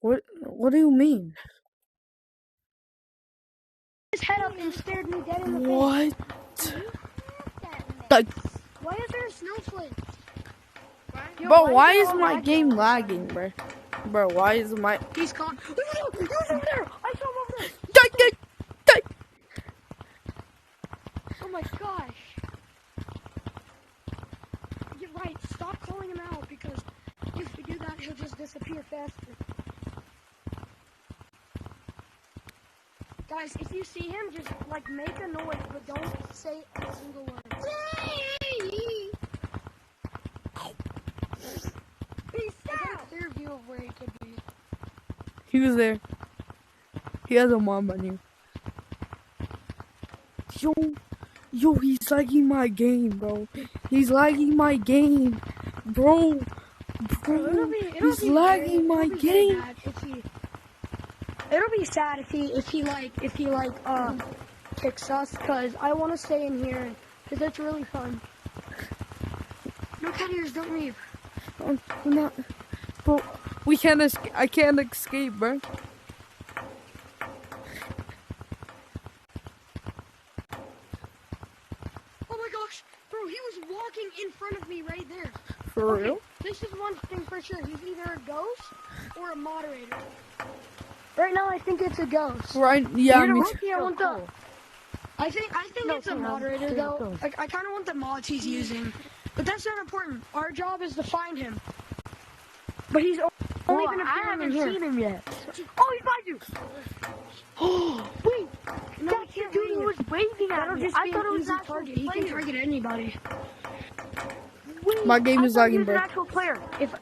What do you mean? His head up and stared me dead in the What? face. Like, Why is there a snowflake? bro, why is my game lagging, bro? Bro, why is my... He's caught. He was over there. I saw him over there. Oh my gosh. You're right. Stop calling him out because if we do that, he'll just disappear faster. Guys, if you see him, just like make a noise, but don't say a single word. Peace out. Clear view of where he could be. He was there. He has a mom on you. Yo, he's lagging my game, bro. He's lagging my game, bro. He's lagging my game. It'll be sad if he kicks us, cause I want to stay in here, cause it's really fun. No cat ears, don't leave. I'm not, bro. We can't escape. I can't escape, bro. Oh my gosh, bro, he was walking in front of me right there. For real? This is one thing for sure. He's either a ghost or a moderator. Right now, I think it's a ghost. Right? Yeah. I think it's a moderator though. I kind of want the mods he's using, but that's not important. Our job is to find him. But he's only been appearing in here. I haven't seen him yet. Oh, he's behind you. Oh, wait. No, That dude was waving at me. I thought it was an actual target. He can target anybody. Wait, My game is lagging, bro. an actual player. If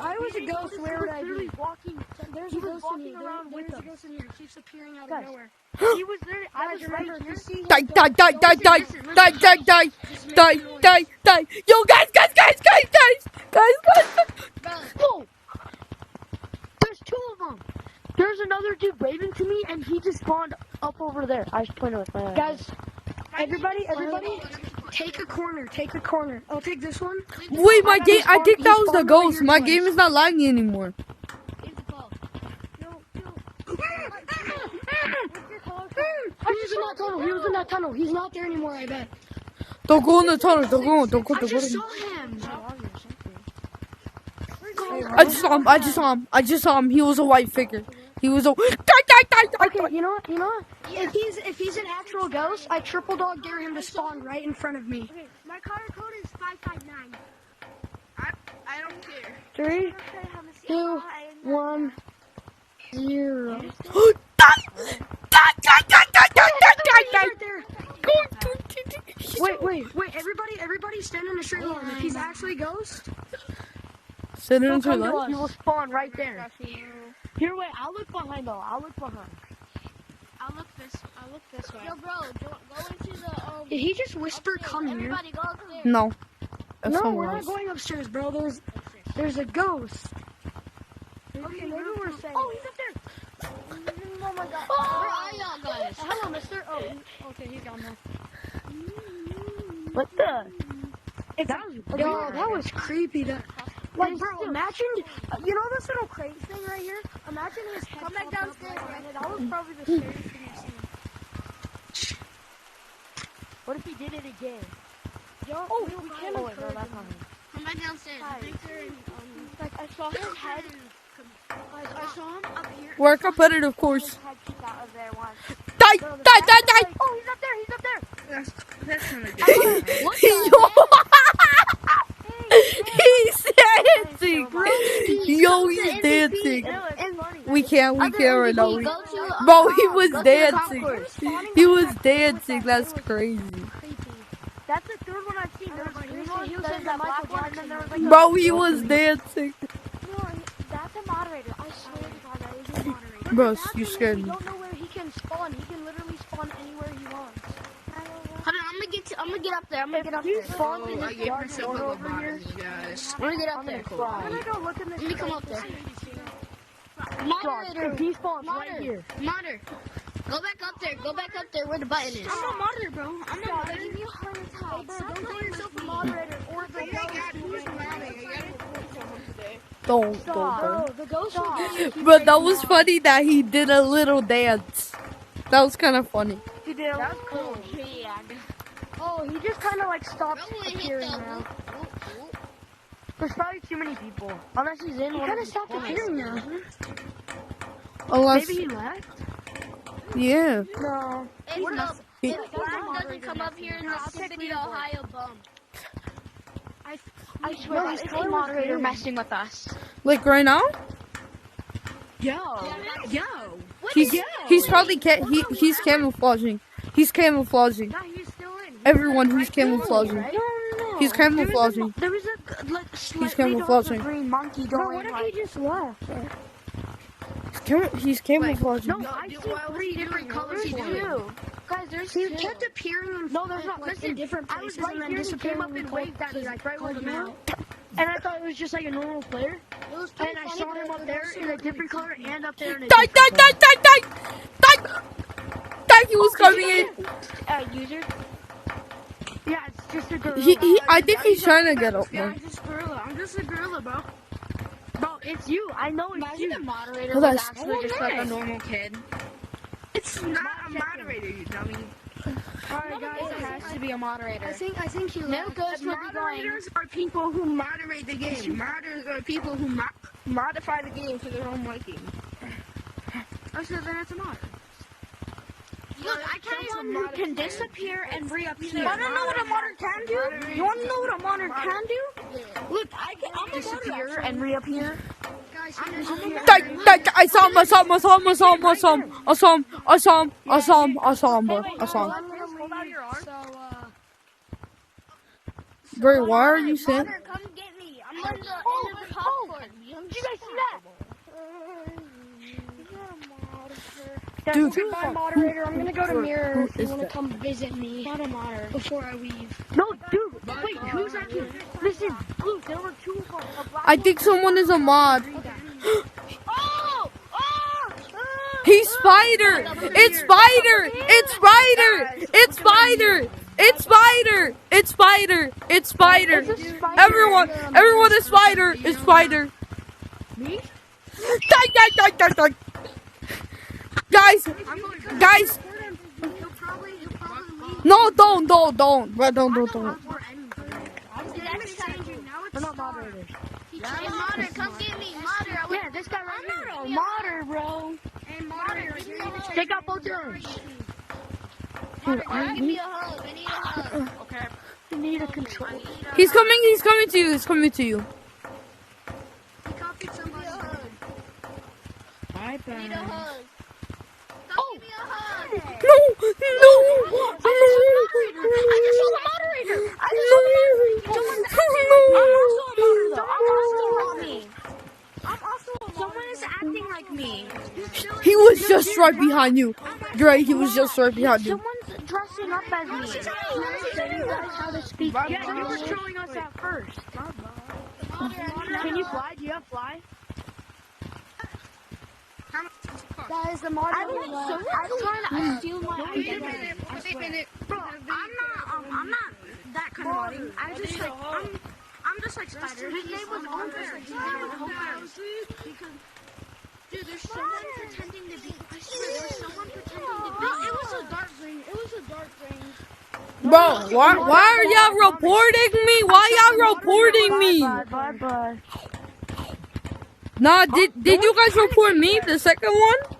I was a ghost, where would I be? Walking. There's He a was ghost in walking here. around with There's a them. ghost in here. It keeps appearing out of Guys. nowhere. He was there. I was right here. Die. Yo, guys. Whoa! There's two of them. There's another dude waving to me, and he just spawned up over there. I just pointed with my eye. Guys, everybody, take a corner. I'll take this one. Wait, my game. I think that was the ghost. My game is not lagging anymore. He was in that tunnel. He's not there anymore, I bet. Don't go in the tunnel. Don't go. I just saw him. I just saw him. He was a white figure. He was a... Okay, you know what? If he's an actual ghost, I triple dog dare him to spawn right in front of me. Okay, my color code is 559. I don't care. 3, 2, 1, 0. Wait, everybody stand in a straight line. If he's actually ghost, Sit in Come the to light. us. You will spawn right there. Here, wait. I'll look behind though. I'll look behind. I'll look this way. Yo, bro, go into the, did he just whisper okay, come here? everybody go upstairs. No. That's No, we're somewhere not else. going upstairs, bro. There's a ghost. Okay, maybe we're saying. Oh, he's up there. Oh my god. Oh! Where are y'all guys? Hello, mister. Oh, okay, he's gone now. What the? Yo, that was creepy. Like, bro, imagine, you know this little crate thing right here? Imagine his head. Come back popped up downstairs, right man. there. That was probably the scariest thing I've seen. What if he did it again? Yo, Oh, we can't oh wait, no, encourage that's him. not him. Come back downstairs. Hi. Victor and, Like I saw his head. I saw him up here. We're a competitive course. His head peeked out of there once. Die. Oh, he's up there. He's up there. That's kind of He's dancing. Yo, he's dancing. We can't right now. Bro, he was dancing. He was dancing. That's crazy. That's the third one I've seen. There was green one, there's that black one, and then there was like Bro, he was dancing. No, that's a moderator. I swear to God, that is a moderator. Bro, you scared We me. don't know where he can spawn. He can literally spawn anywhere he wants. Hold on, I'm gonna get up there. I'm gonna get up there. Spawn in I this gave dark myself corner a over here. bottom, you guys. I'm gonna get up there. I'm gonna go look in this. Let me come up there. Moderator, he spawns right Moderator. here. Monitor. Go back up there. Go back up there where the button is. I'm not monitor, bro. I'm not monitor. Give me a heart attack. Don't call yourself a moderator or the I got who's laughing? I got Don't. Bro, the ghost will get you. But that was funny that he did a little dance. That was kind of funny. He did. That was cool. Oh, he just kind of like stopped Bro, it hit appearing the now. whoop. There's probably too many people. Unless he's in He one kind of of the stopped corners. appearing now. Unless, Maybe he left. yeah. No. If What no, else? if Glenn doesn't come up here in the City Ohio bump. I swear, No, it's his a color was moderator green. messing with us. Like right now? Yo. He's probably he's camouflaging. He's camouflaging. No, he's still in. Everyone, he's camouflaging. No. He's camouflaging. There was a like slightly camouflaging. darker green monkey Bro, going what if like. he just left? He's camouflaging. No, I see three different colors. There's There's two. two. Guys, there's He two. kept appearing in, No, there's not. like, Listen, in different I was places right and then here and he came disappearing up and when waved at me like right called where you I'm out. at. And I thought it was just like a normal player. And I saw him up there in a different color and up there in a Die! different color. He was coming in. User? Yeah, it's just a gorilla. I think he's trying to get up there. I'm just a gorilla, bro. Bro, it's you. I know it's you. The moderator Oh, was that's- actually just like a normal kid. It's not a moderator, you dummy. Alright, guys, It has to be a moderator. I think he left. Ghost will be going. Moderators are people who moderate the game. Moderators are people who modify the game to their own liking. Oh, so then it's a mod. Look, I Someone who can disappear and reappear. I don't know what a modder can do. You want to know what a modder can do? Look, I'm a disappear and reappear. Die! I saw him. Hold out your arm. Bro, why are you saying? Mother, come get me. I'm in the popcorn. Did you guys see that? Dude, Goodbye, moderator. I'm gonna go to Mirror who if you is want to that? come visit me before I leave. No, dude. Wait, who's that kid? Listen, Blue, there were two of them. A black I think someone is a mod. Oh! He's Spider! It's Spider! It's Spider! It's Spider! It's Spider! It's Spider! It's Spider! Everyone is Spider! It's Spider! Me? Die! Guys! No, don't! Bro, don't. We're not moderators. Hey, Modder, come get me. Modder, Yeah, this guy right here. I'm Modder, bro. Hey, Modder, give me a hug. Take out both arms. Modder, give me a hug. I need a hug. Okay. You need a control. He's coming to you. He copied somebody's hug. I need a hug. Come give me a hug. Someone is acting like me. He was just right behind you. Dre, he was just right behind you. Someone's dressing up as me. How to speak. Yeah, you were showing us at first. Can you fly? Do you have fly? Guys, the I'm trying to steal my identity. Bro, I'm not that kind of modding. I'm just like Spider. His name was Omar. Dude, there's someone pretending to be. I swear, there's someone pretending to be. It was a dark green. It was a dark green. Bro, why are y'all reporting me? Why y'all reporting me? Bye. Nah, did you guys report me, the second one?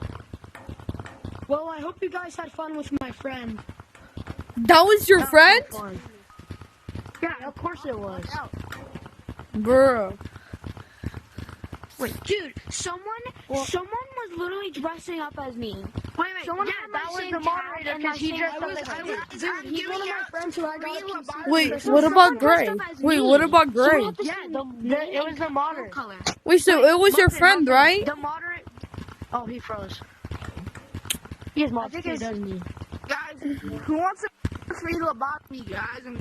Well, I hope you guys had fun with my friend. That was your friend? Yeah, of course it was. Bro. Wait, dude, someone was literally dressing up as me. Wait, someone had that my was same the tag moderator, and my 'cause he same dressed up color. as me. Dude, he's one of my friends who I got a PC. Wait, what about Gray? Wait, what about Gray? Yeah, it was the moderator. Color. Wait, so it was your friend, right? The moderate. Oh, he froze. He has mod too, doesn't he? Guys, who wants to free lobotomy, guys? I'm giving